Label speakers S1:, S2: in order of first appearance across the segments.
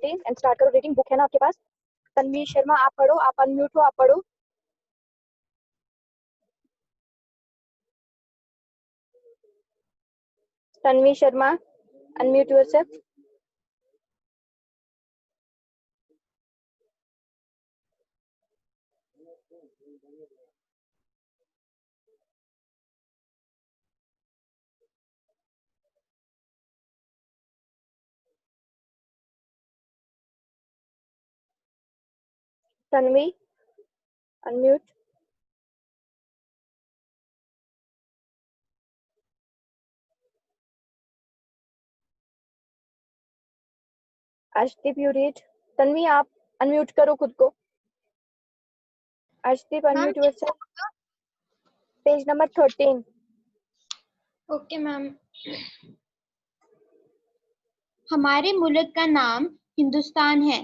S1: 13 and start करो reading. Book है ना आपके पास? तन्वी शर्मा आप पढ़ो, आप अनम्यूट हो, आप पढ़ो। Tanvi Sharma unmute yourself. Tanvi unmute. Arshdeep you read. Tanvi आप अनम्यूट करो खुद को। Arshdeep unmute yourself. Page number 13।
S2: Okay ma'am. हमारे मुल्क का नाम हिंदुस्तान है।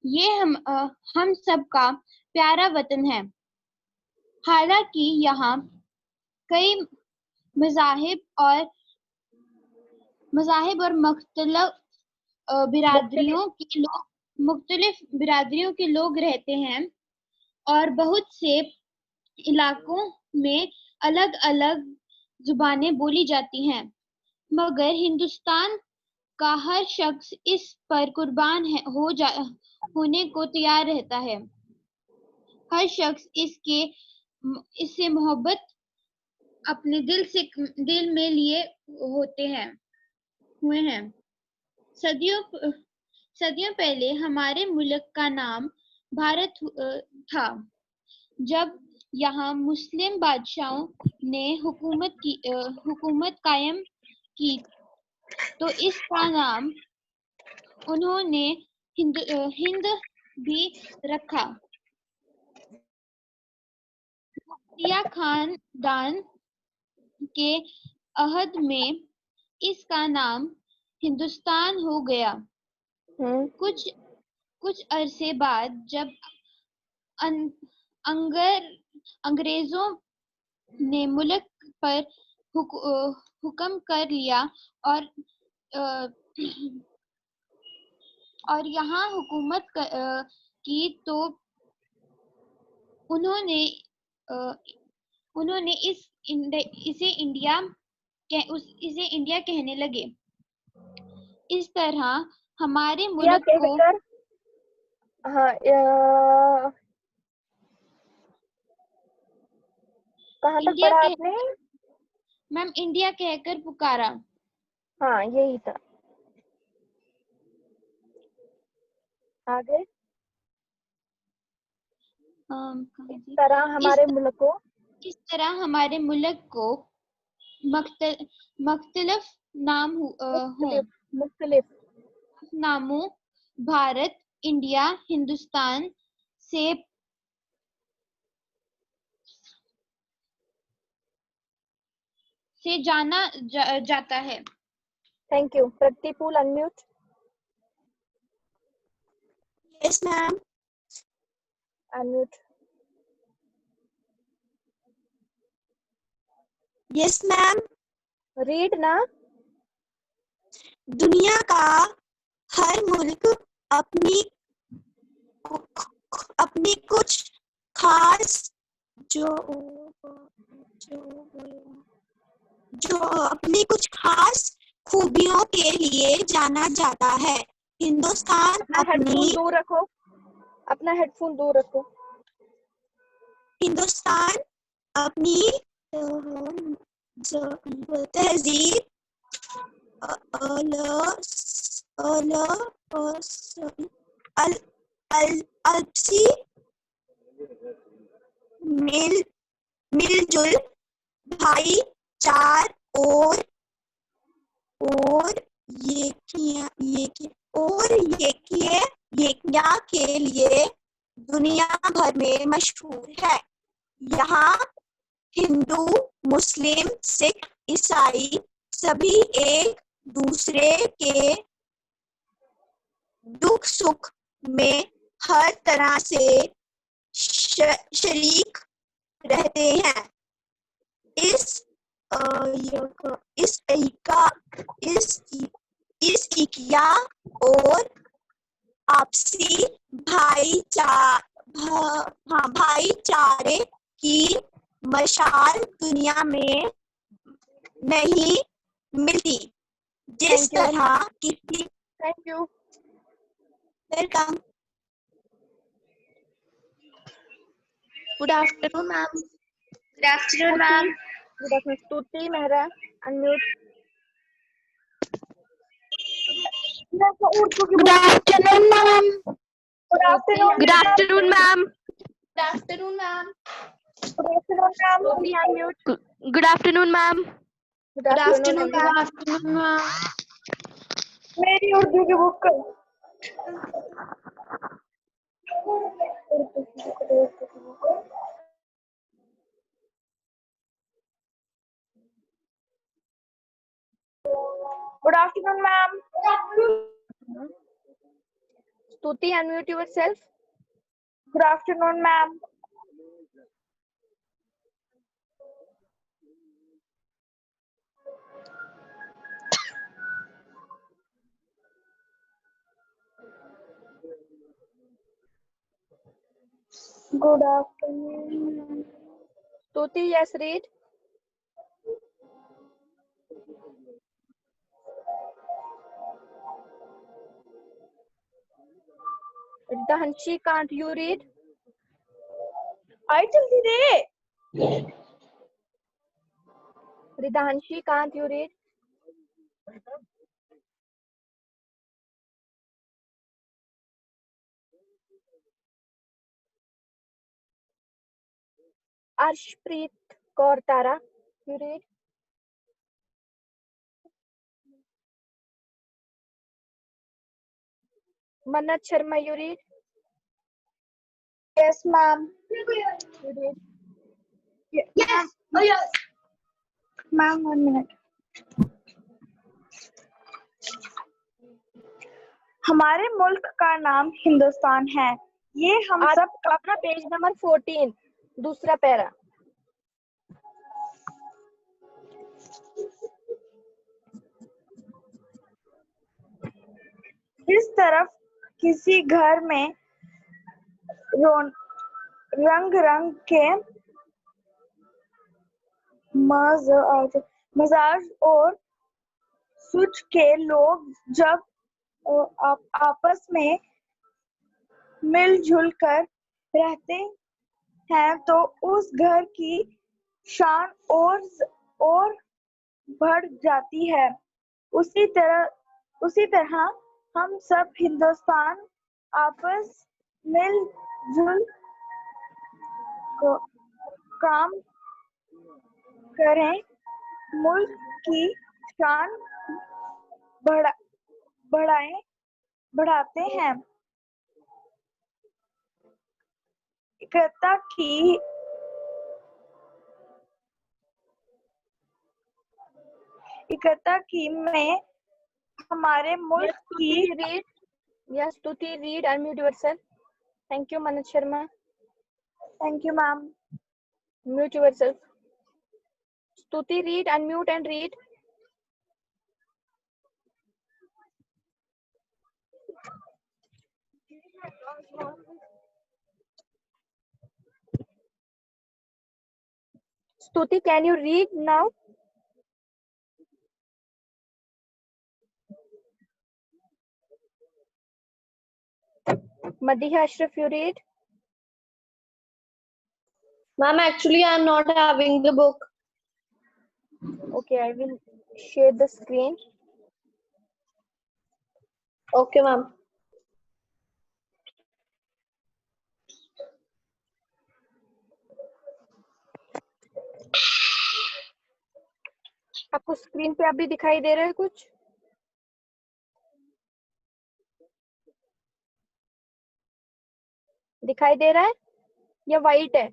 S2: ये हम सबका प्यारा वतन है। हालांकि यहाँ कई मज़ाहिब और मुख्तलिफ बिरादरियों के लोग रहते हैं और बहुत से इलाकों में अलग अलग जुबानें बोली जाती हैं, मगर हिंदुस्तान का हर शख्स इस पर कुर्बान होने को तैयार रहता है। हर शख्स इससे मोहब्बत अपने दिल में लिए हुए हैं। सदियों पहले हमारे मुल्क का नाम भारत था। जब यहाँ मुस्लिम बादशाहों ने हुकूमत कायम की तो इसका नाम उन्होंने हिंद भी रखा। सिया खानदान के अहद में इसका नाम हिंदुस्तान हो गया। कुछ अरसे बाद जब अंग्रेजों ने मुल्क पर हुक्म कर लिया और यहाँ हुकूमत की तो उन्होंने इसे इंडिया कहने लगे। इस तरह हमारे मुल्क को
S1: कहाँ तक पढ़ा आपने?
S2: मैम इंडिया कहकर पुकारा।
S1: हाँ यही था। आगे। इस तरह
S2: हमारे मुल्क को मुख्तलिफ नामों भारत, इंडिया, हिंदुस्तान से जाना जाता है।
S1: Thank you. प्रतिपूल unmute.
S3: Yes ma'am.
S1: Unmute.
S3: Yes ma'am.
S1: Read ना।
S3: दुनिया का हर मुल्क अपनी कुछ खास अपनी कुछ खास खूबियों के लिए जाना जाता है। हिंदुस्तान
S1: अपना हेडफोन दूर रखो।
S3: हिंदुस्तान अपनी तहजीब, अलसी, मिलजुल, भाईचार और यकिया के लिए दुनिया भर में मशहूर है। यहाँ हिंदू, मुस्लिम, सिख, ईसाई सभी एक दूसरे के दुख सुख में हर तरह से शरीक रहते हैं। इस इकिया और आपसी भाईचारे की मशाल दुनिया में नहीं मिलती। जिस
S1: Thank you.
S3: तरह किसी
S1: Thank you.
S3: Welcome.
S2: Good afternoon, ma'am. Good afternoon, ma'am.
S1: Good afternoon. Stuti Mehra, unmute.
S2: Good afternoon, ma'am.
S1: Good afternoon.
S2: Good afternoon, ma'am. Good afternoon, ma'am.
S1: Good afternoon, ma'am. Stuti unmute.
S2: Good afternoon, ma'am.
S1: Good afternoon, everyone.
S2: afternoon, ma'am.
S1: मेरी उर्दू की book Good afternoon, ma'am. Stuti, unmute yourself. Good afternoon, ma'am. Good afternoon. Stuti, yes, read. Ridanshi, can't you read? I jaldi de. Ridanshi, can't you read? Arshpreet Kaur Tara, you read? Manat Sharma, you read? Yes, ma'am. You read? Yes. Oh, yes. Ma'am, 1 minute. हमारे मुल्क का नाम हिंदुस्तान है। ये हम सब अपना page number 14 दूसरा पैरा। इस तरफ किसी घर में रंग रंग के मजाज और सूझ के लोग जब आपस में मिलजुल कर रहते हैं तो उस घर की शान और बढ़ जाती है। उसी तरह हम सब हिंदुस्तान आपस मिलजुल काम करें, मुल्क की शान बढ़ाते हैं। एकता की में हमारे मुल्क की read. Yes, Stuti, read. Unmute yourself. Thank you, Manat Sharma. Thank you, ma'am. Mute yourself. Stuti, read. Unmute and read. Stuti, can you read now? Madiha Ashraf, you read?
S4: Ma'am, actually, I am not having the book.
S1: Okay, I will share the screen.
S4: Okay, ma'am.
S1: आपको screen पे अभी दिखाई दे रहा है कुछ? दिखाई दे रहा है या वाइट है?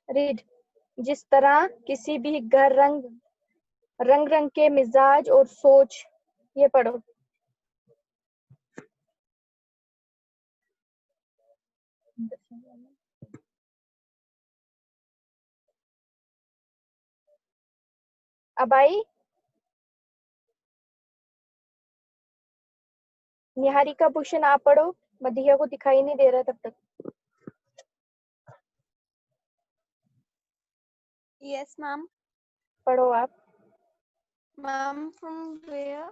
S1: रीड। जिस तरह किसी भी घर रंग के मिजाज और सोच, ये पढ़ो। अबाई, निहारिका भूषण आप पढ़ो, मधिया को दिखाई नहीं दे रहा तब तक।
S5: Yes, ma'am.
S1: पढ़ो आप।
S5: Ma'am, from where?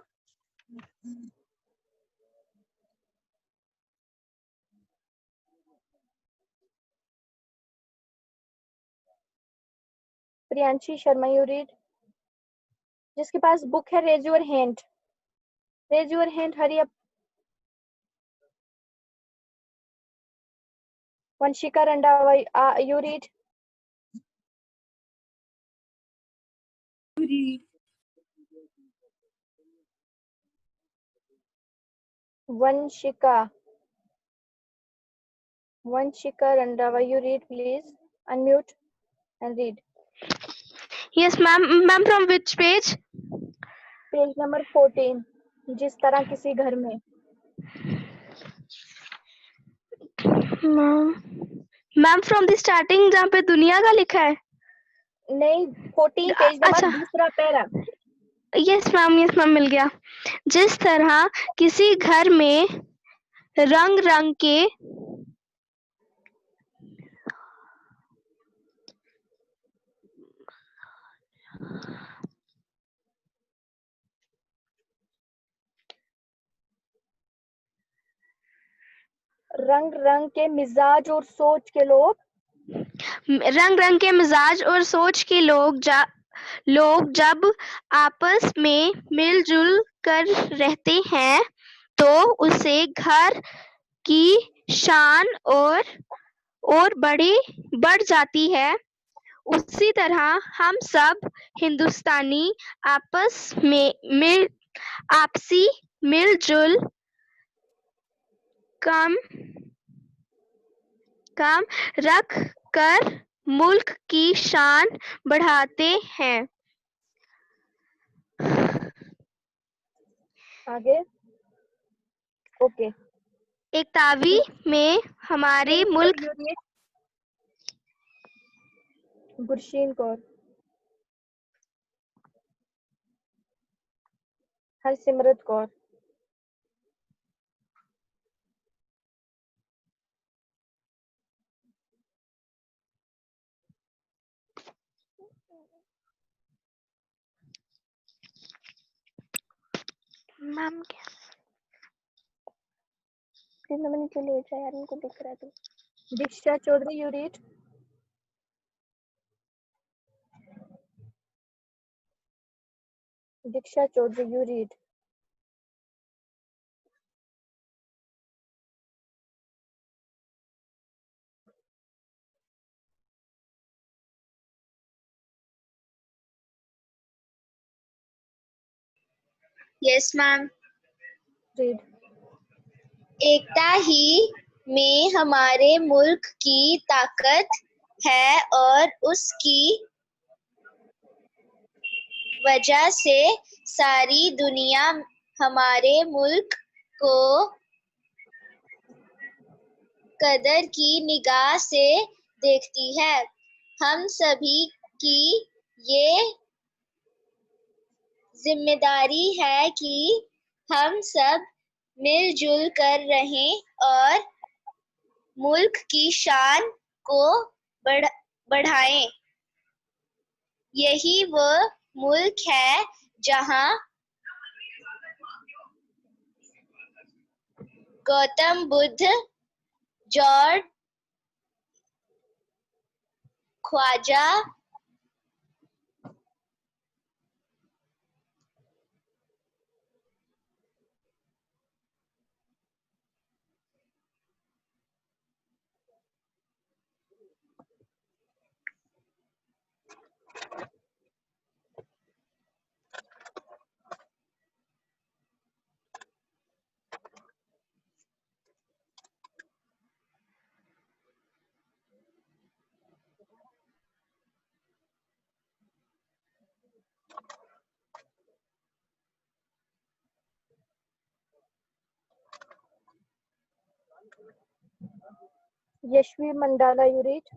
S1: Priyanshi Sharma, you read. जिसके पास बुक है raise your hand, raise your hand, hurry up. Vanshika Randhawa, you read. Vanshika Randhawa, you read please. Unmute and read.
S6: Yes, ma'am. Ma'am, from which page?
S1: Page number 14. जिस तरह किसी घर में।
S6: Ma'am from the starting जहाँ पे दुनिया का लिखा है।
S1: नहीं, 14 पेज नंबर
S6: अच्छा।
S1: दूसरा पैरा।
S6: यस मैम मिल गया। जिस तरह किसी घर में रंग रंग के
S1: रंग रंग के मिजाज और सोच के लोग,
S6: रंग रंग के मिजाज और सोच के लोग जब आपस में मिलजुल कर रहते हैं तो उससे घर की शान और बढ़ जाती है। उसी तरह हम सब हिंदुस्तानी आपस में आपसी मिलजुल काम रख कर मुल्क की शान बढ़ाते हैं।
S1: आगे ओके।
S6: एकतावी में हमारे मुल्क।
S1: गुरशीन कौर, हरसिमरत कौर,
S6: मैम क्या
S1: मैंने चले यार, उनको दिख रहा है तो। Diksha Chaudhary, you read. Diksha Chaudhary, you read.
S7: Yes ma'am.
S1: Read.
S7: एकता ही में हमारे मुल्क की ताकत है और उसकी वजह से सारी दुनिया हमारे मुल्क को कदर की निगाह से देखती है। हम सभी की ये जिम्मेदारी है कि हम सब मिलजुल कर रहें और मुल्क की शान को बढ़ाएं। यही वो मुल्क है जहां Gautam Buddha, George Khwaja
S1: Yashvi Mandala, you read.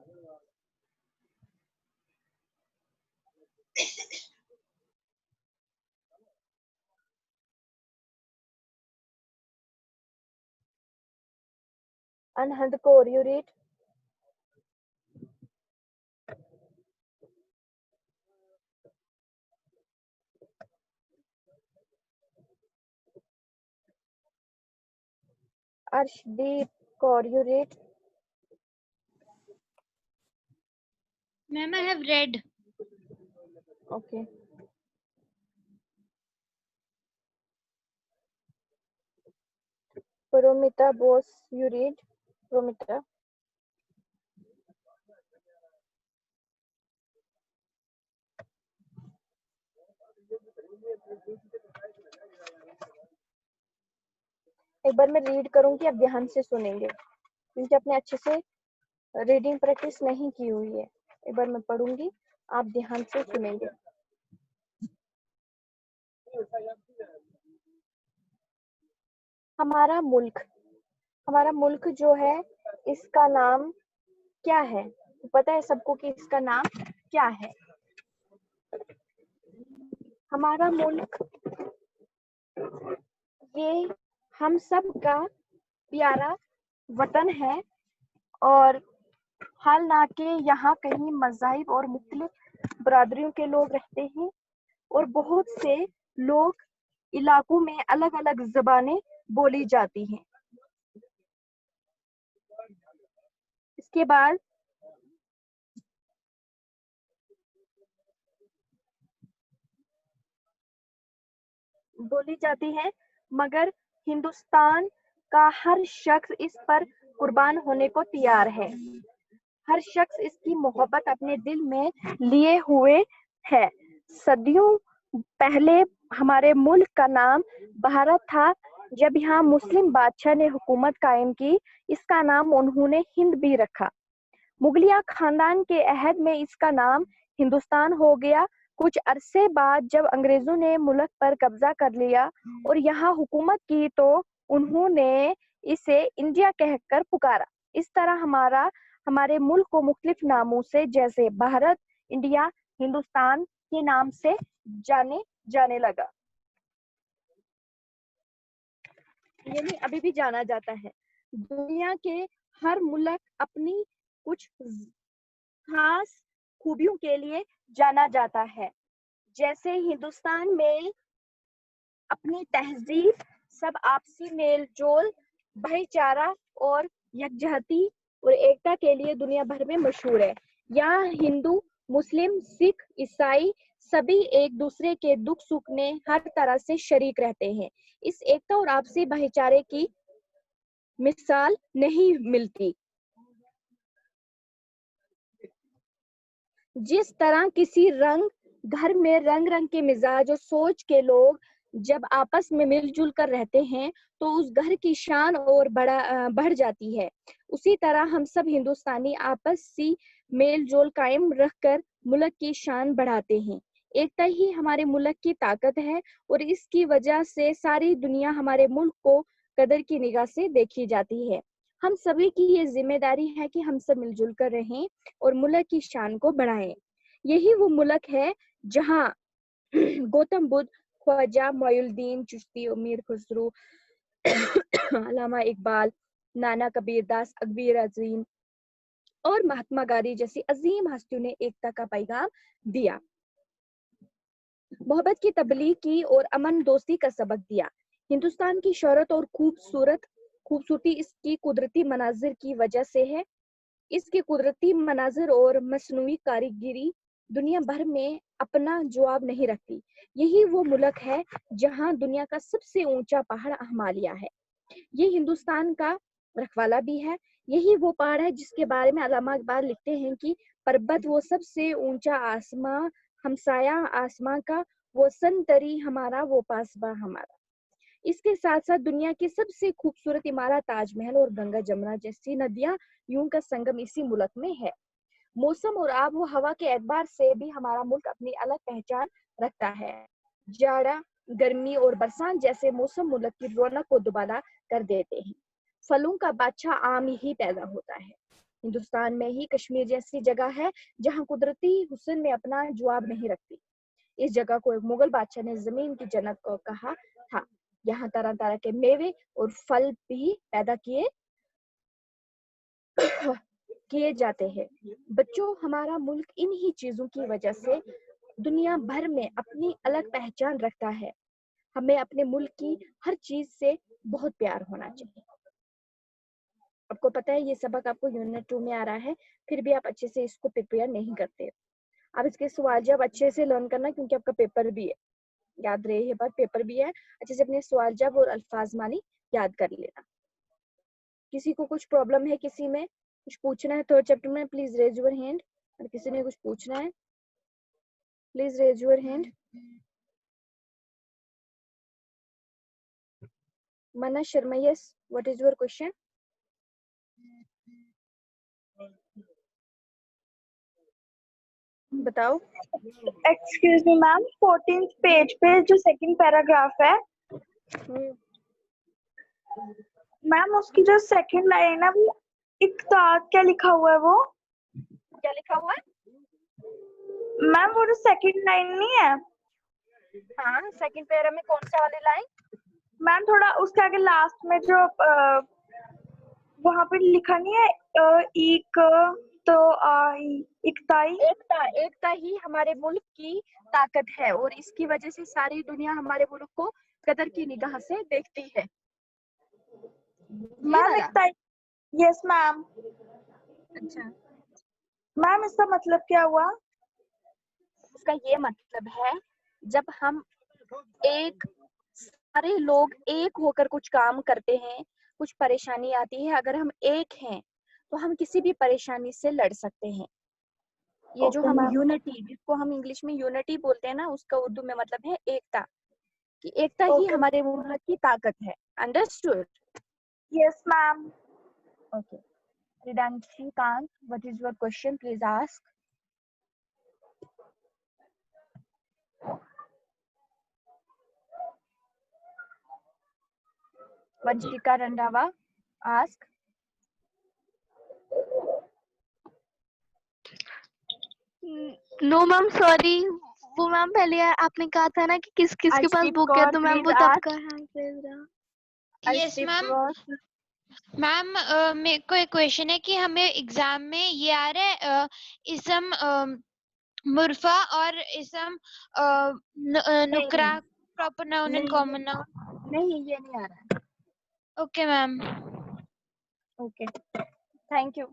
S1: Anand Kaur, you read. Arshdeep Kaur, you read.
S2: Ma'am, I have read.
S1: Okay. Promita Bose, you read. Promita. एक बार मैं रीड करूंगी, आप ध्यान से सुनेंगे क्योंकि आपने अच्छे से रीडिंग प्रैक्टिस नहीं की हुई है। एक बार मैं पढ़ूंगी, आप ध्यान से सुनेंगे। हमारा मुल्क जो है, इसका नाम क्या है? पता है सबको कि इसका नाम क्या है? हमारा मुल्क ये हम सब का प्यारा वतन है और हालांकि यहाँ कई मज़ाहिब और मुख्तलिफ बरादरियों के लोग रहते हैं और बहुत से लोग इलाकों में अलग अलग ज़बानें बोली जाती हैं। इसके बाद बोली जाती है, मगर हिंदुस्तान का हर शख्स इस पर कुर्बान होने को तैयार है। हर शख्स इसकी मोहब्बत अपने दिल में लिए हुए है। सदियों पहले हमारे मुल्क का नाम भारत था। जब यहाँ मुस्लिम बादशाह ने हुकूमत कायम की, इसका नाम उन्होंने हिंद भी रखा। मुगलिया खानदान के अहद में इसका नाम हिंदुस्तान हो गया। कुछ अरसे बाद जब अंग्रेजों ने मुल्क पर कब्जा कर लिया और यहाँ हुकूमत की, तो उन्होंने इसे इंडिया कहकर पुकारा। इस तरह हमारे मुल्क को मुख्तलिफ नामों से, जैसे भारत, इंडिया, हिंदुस्तान के नाम से जाने लगा, यानी अभी भी जाना जाता है। दुनिया के हर मुल्क अपनी कुछ खास खूबियों के लिए जाना जाता है। जैसे हिंदुस्तान में अपनी तहजीब, सब आपसी मेल जोल, भाईचारा और यकजहती और एकता के लिए दुनिया भर में मशहूर है। यहाँ हिंदू, मुस्लिम, सिख, ईसाई सभी एक दूसरे के दुख सुख में हर तरह से शरीक रहते हैं। इस एकता और आपसी भाईचारे की मिसाल नहीं मिलती। जिस तरह किसी घर में रंग रंग के मिजाज और सोच के लोग जब आपस में मिलजुल कर रहते हैं, तो उस घर की शान और बढ़ जाती है। उसी तरह हम सब हिंदुस्तानी आपसी मेल जोल कायम रखकर मुल्क की शान बढ़ाते हैं। एकता ही हमारे मुल्क की ताकत है और इसकी वजह से सारी दुनिया हमारे मुल्क को कदर की निगाह से देखी जाती है। हम सभी की ये जिम्मेदारी है कि हम सब मिलजुल कर रहें और मुल्क की शान को बढ़ाएं। यही वो मुल्क है जहां गौतम बुद्ध, ख्वाजा मोइनुद्दीन चिश्ती, मीर खुसरो, अल्लामा इकबाल, नाना कबीरदास, अकबर अजीम और महात्मा गांधी जैसी अजीम हस्तियों ने एकता का पैगाम दिया, मोहब्बत की तबलीग की और अमन दोस्ती का सबक दिया। हिंदुस्तान की शोहरत और खूबसूरती इसकी कुदरती मनाजिर की वजह से है। इसके कुदरती मनाजिर और मसनूई कारीगरी दुनिया भर में अपना जवाब नहीं रखती। यही वो मुल्क है जहां दुनिया का सबसे ऊंचा पहाड़ हिमालय है। ये हिंदुस्तान का रखवाला भी है। यही वो पहाड़ है जिसके बारे में अल्लामा इकबाल लिखते हैं कि पर्वत वो सबसे ऊंचा आसमां, हमसाया आसमां का, वो संतरी हमारा, वो पासबा हमारा। इसके साथ साथ दुनिया की सबसे खूबसूरत इमारत ताजमहल और गंगा जमुना जैसी नदियां यूं का संगम इसी मुल्क में है। मौसम और आब व हवा के एतबार से भी हमारा मुल्क अपनी अलग पहचान रखता है। जाड़ा, गर्मी और बरसात जैसे मौसम मुल्क की रौनक को दुबारा कर देते हैं। फलों का बादशाह आम ही पैदा होता है। हिंदुस्तान में ही कश्मीर जैसी जगह है जहां कुदरती हुस्न में अपना जवाब नहीं रखती। इस जगह को एक मुगल बादशाह ने जमीन की जन्नत को कहा था। यहाँ तरह तरह के मेवे और फल भी पैदा किए किए जाते हैं। बच्चों, हमारा मुल्क इन ही चीजों की वजह से दुनिया भर में अपनी अलग पहचान रखता है। हमें अपने मुल्क की हर चीज से बहुत प्यार होना चाहिए। आपको पता है ये सबक आपको यूनिट 2 में आ रहा है, फिर भी आप अच्छे से इसको प्रिपेयर नहीं करते। आप इसके सवाल जवाब अच्छे से लर्न करना, क्योंकि आपका पेपर भी है, याद रहे ये बात, पेपर भी है। अच्छे से अपने सवाल जवाब और अल्फाज मानी याद कर लेना। किसी को कुछ प्रॉब्लम है, किसी में कुछ पूछना है थर्ड चैप्टर में, प्लीज रेज योर हैंड। और किसी ने कुछ पूछना है, please raise your hand. Mana Sharma, yes, what is your question? बताओ।
S8: Excuse me ma'am, 14th page पे जो सेकंड पैराग्राफ है मैम, उसकी जो सेकंड लाइन है वो इक़्ताद क्या लिखा हुआ है? वो
S1: क्या लिखा हुआ है
S8: मैम? वो जो सेकंड लाइन नहीं है?
S1: हाँ, सेकंड पैरा में कौन सा वाली लाइन?
S8: मैम थोड़ा उसके आगे लास्ट में जो वहाँ पे लिखा नहीं है
S1: एकता ही हमारे मुल्क की ताकत है, और इसकी वजह से सारी दुनिया हमारे मुल्क को कदर की निगाह से देखती है।
S8: मैम एकता, यस मैम।
S1: अच्छा
S8: मैम इसका मतलब क्या हुआ?
S1: इसका ये मतलब है, जब हम सारे लोग एक होकर कुछ काम करते हैं, कुछ परेशानी आती है, अगर हम एक हैं तो हम किसी भी परेशानी से लड़ सकते हैं। ये जो हम यूनिटी, जिसको हम इंग्लिश में यूनिटी बोलते हैं ना, उसका उर्दू में मतलब है एकता, कि एकता ही हमारे मुल्क की ताकत है। Understood?
S8: Yes ma'am.
S1: Okay, Ridanshi Kant, what is your question, please ask. Vanshika Randhawa, ask.
S6: No ma'am, sorry, वो मैम पहले आपने कहा था ना कि किस किस के पास बुक है, तो मैम वो तब का है।
S2: Yes ma'am. मैम मेरे को एक क्वेश्चन है कि हमें एग्जाम में ये आ रहा है इसम मुर्फा और इसम नुकरा, proper noun and common noun.
S1: नहीं, ये नहीं आ रहा है।
S2: Okay ma'am.
S1: Okay, thank you.